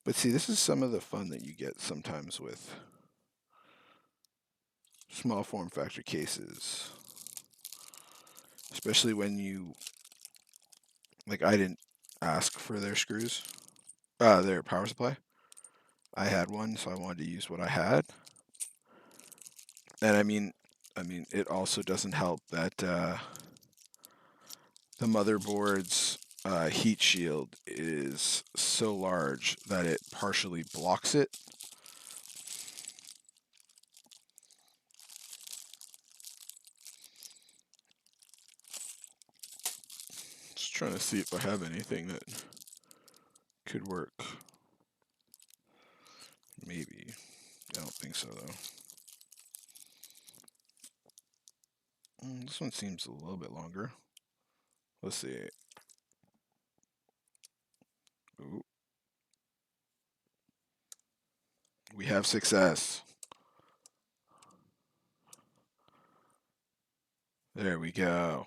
But see, this is some of the fun that you get sometimes with small form factor cases. Especially when you, like, I didn't ask for their screws, their power supply. I had one, so I wanted to use what I had. And I mean, it also doesn't help that the motherboard's heat shield is so large that it partially blocks it. Just trying to see if I have anything that could work. Maybe. I don't think so, though. This one seems a little bit longer. Let's see. Ooh. We have success. There we go.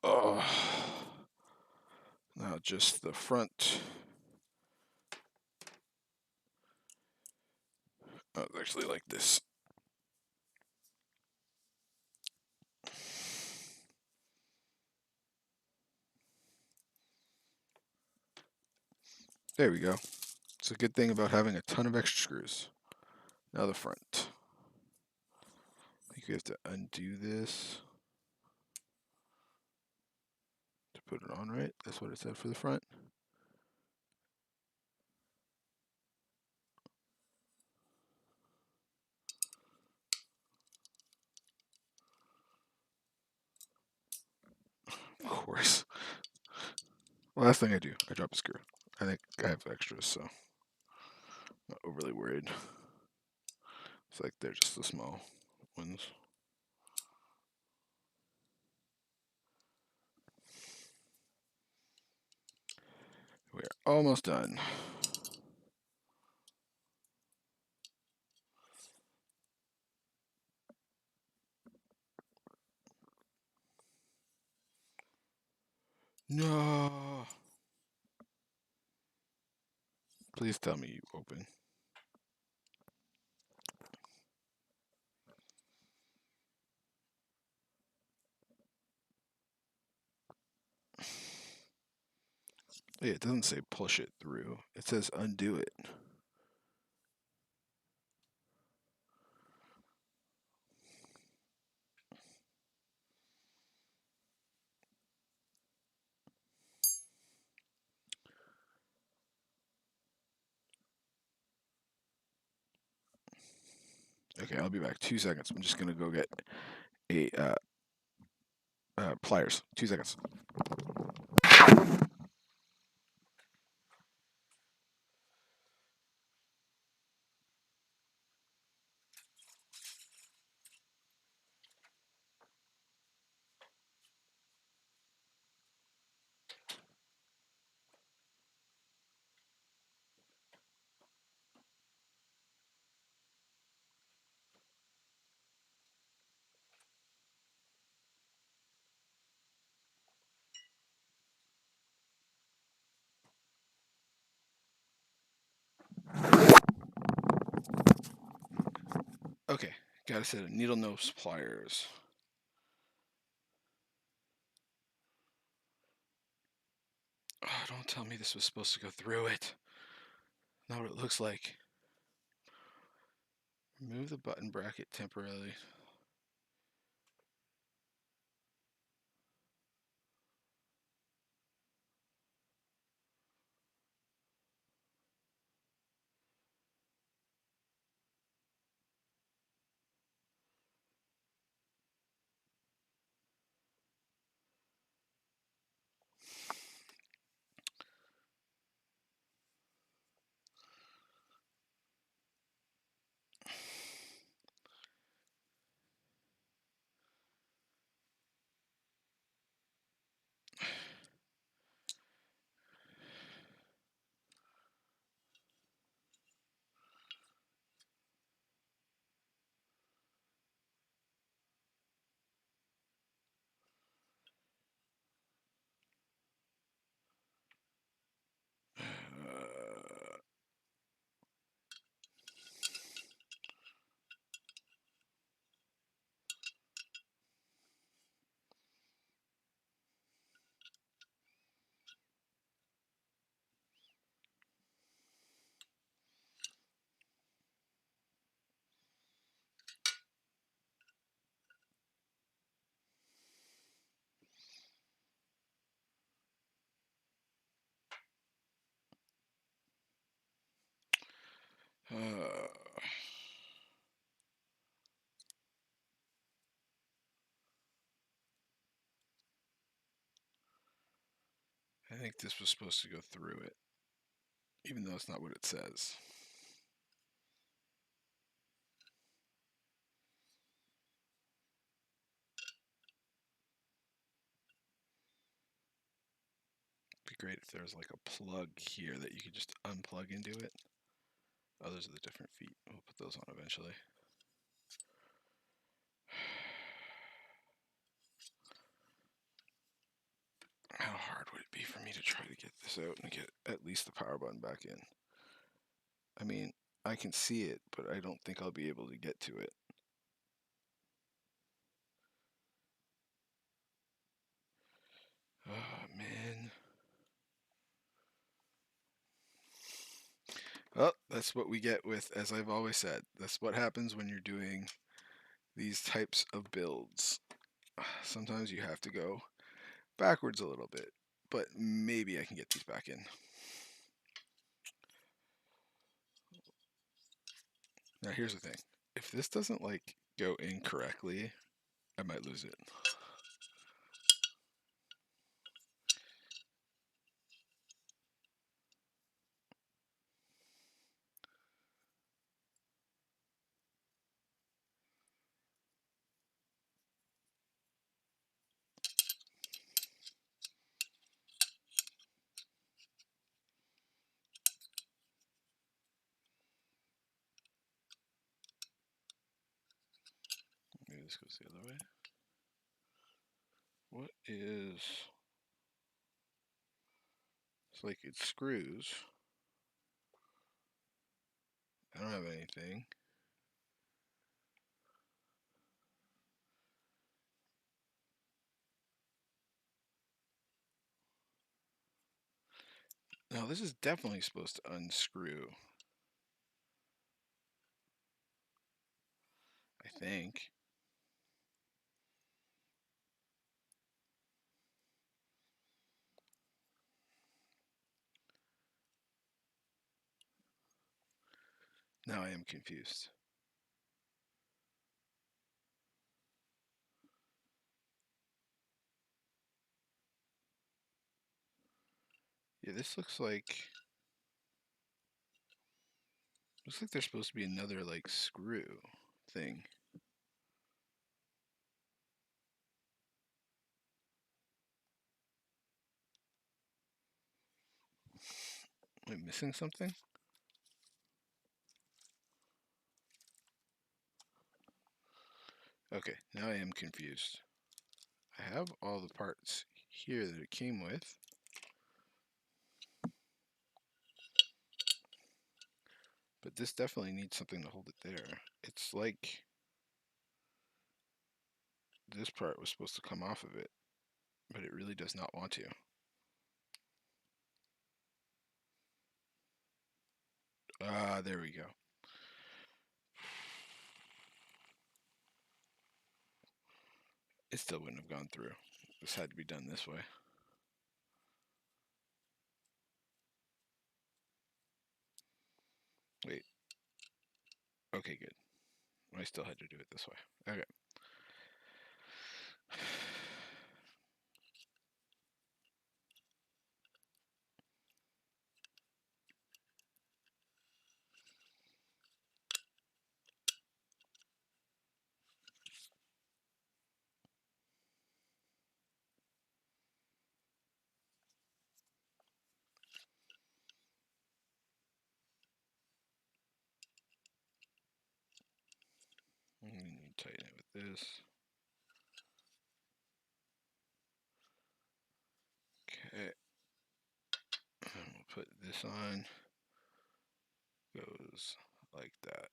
Oh. Now just the front. Oh, it's actually like this. There we go. It's a good thing about having a ton of extra screws. Now the front. I think we have to undo this to put it on right. That's what it said for the front. Of course. Last thing I do, I drop a screw. I think I have extras, so I'm not overly worried. It's like they're just the small ones. We're almost done. No. Please tell me you open. Yeah, it doesn't say push it through. It says undo it. Okay, I'll be back. 2 seconds. I'm just gonna go get a pliers. 2 seconds. Okay, got a set of needle nose pliers. Oh, don't tell me this was supposed to go through it. Not what it looks like. Remove the button bracket temporarily. I think this was supposed to go through it, even though it's not what it says. It'd be great if there was like a plug here that you could just unplug into it. Oh, those are the different feet. We'll put those on eventually. How hard would it be for me to try to get this out and get at least the power button back in? I mean, I can see it, but I don't think I'll be able to get to it. Oh, man. Well, that's what we get with, as I've always said, that's what happens when you're doing these types of builds. Sometimes you have to go backwards a little bit, but maybe I can get these back in. Now here's the thing. If this doesn't like go incorrectly, I might lose it. Maybe this goes the other way. What is... It's like it screws. I don't have anything. No, this is definitely supposed to unscrew. I think. Now I am confused. Yeah, this looks like there's supposed to be another like screw thing. Am I missing something? Okay, now I am confused. I have all the parts here that it came with. But this definitely needs something to hold it there. It's like this part was supposed to come off of it, but it really does not want to. Ah, there we go. It still wouldn't have gone through. This had to be done this way. Wait. Okay, good. I still had to do it this way. Okay. I'm going to tighten it with this. Okay. And we'll put this on. Goes like that.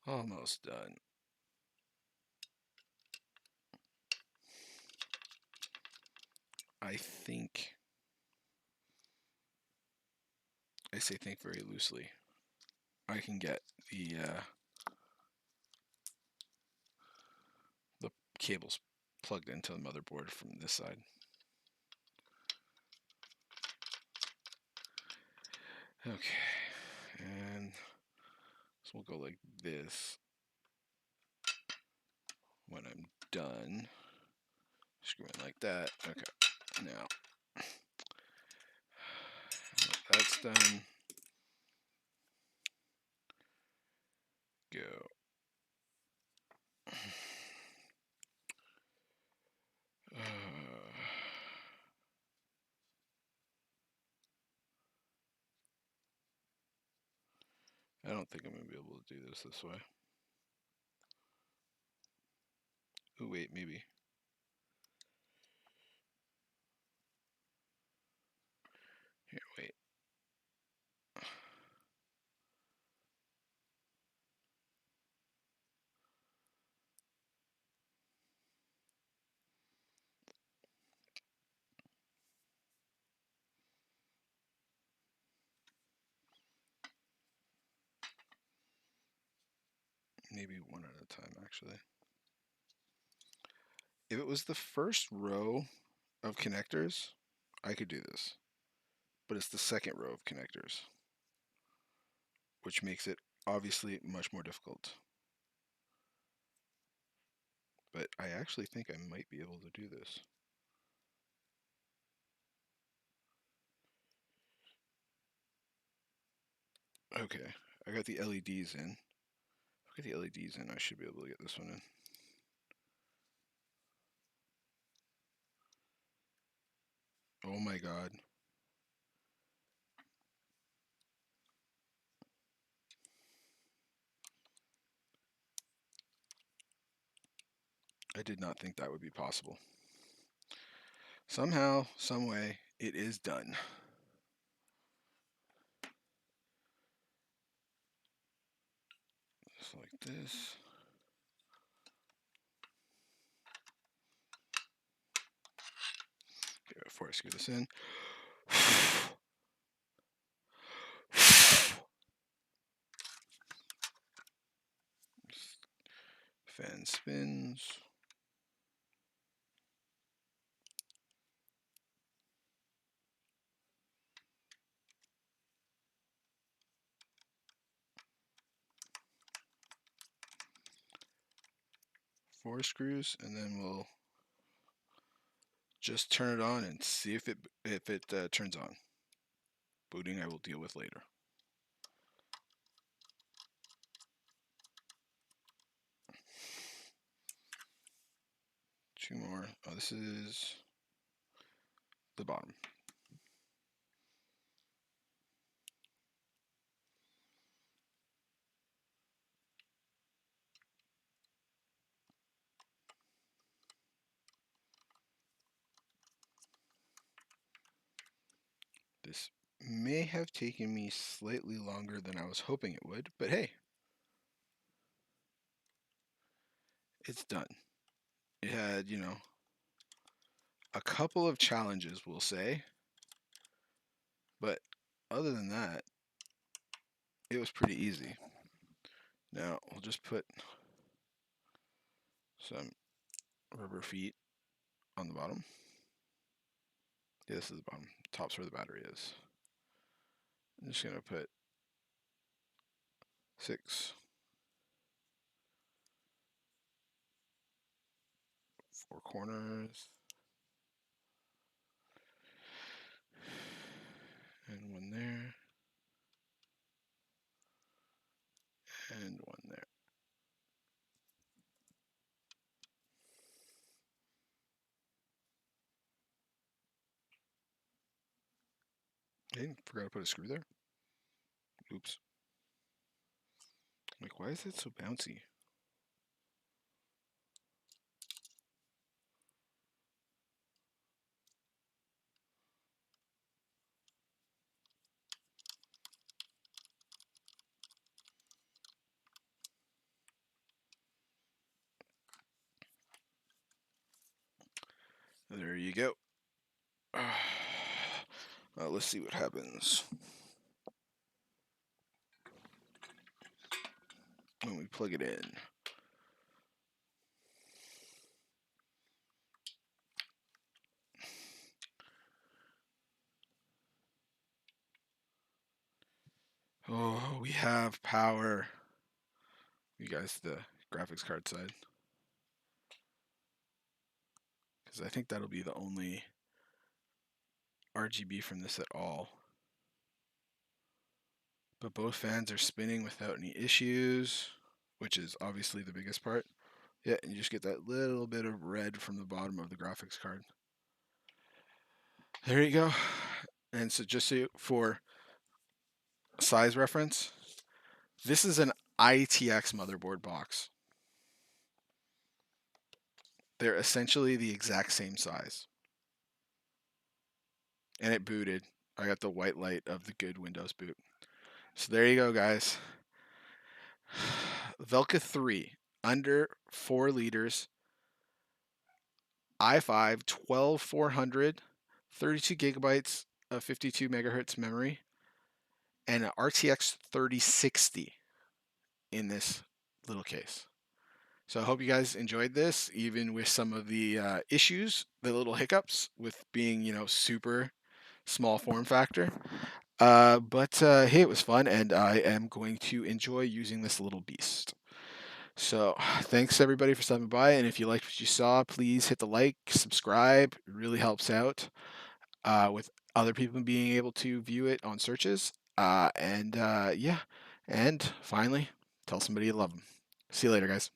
Almost done. I say think very loosely. I can get the cables plugged into the motherboard from this side. Okay, and so we'll go like this. When I'm done, screw it like that. Okay, now that's done. Go. I don't think I'm going to be able to do this way. Oh, wait, maybe. Here, wait. Maybe one at a time, actually. If it was the first row of connectors, I could do this. But it's the second row of connectors, which makes it obviously much more difficult. But I actually think I might be able to do this. Okay, I got the LEDs in. If I get the LEDs in, I should be able to get this one in. Oh my god. I did not think that would be possible. Somehow, some way, it is done. Just like this. Okay, before I screw this in. Fan spins. Four screws, and then we'll just turn it on and see if it turns on. Booting I will deal with later. Two more. Oh, this is the bottom. This may have taken me slightly longer than I was hoping it would, but hey, it's done. It had, a couple of challenges, we'll say, but other than that, it was pretty easy. Now, we'll just put some rubber feet on the bottom. Yeah, this is the bottom. Top's where the battery is. I'm just going to put 6, 4 corners, and one there, and one there. I forgot to put a screw there. Oops. Like, why is it so bouncy? There you go. Let's see what happens when we plug it in. Oh, we have power. You guys, the graphics card side. Because I think that'll be the only RGB from this at all. But both fans are spinning without any issues, which is obviously the biggest part. Yeah, and you just get that little bit of red from the bottom of the graphics card. There you go. And so just so for size reference, this is an ITX motherboard box. They're essentially the exact same size. And it booted. I got the white light of the good Windows boot. So there you go, guys. Velka 3, under 4 liters, i5 12400, 32 gigabytes of 52 megahertz memory, and an RTX 3060 in this little case. So I hope you guys enjoyed this, even with some of the issues, the little hiccups with being, super small form factor. But hey, it was fun, and I am going to enjoy using this little beast. So thanks everybody for stopping by, and if you liked what you saw, please hit the like, subscribe. It really helps out with other people being able to view it on searches. Yeah, and finally, tell somebody you love them. See you later, guys.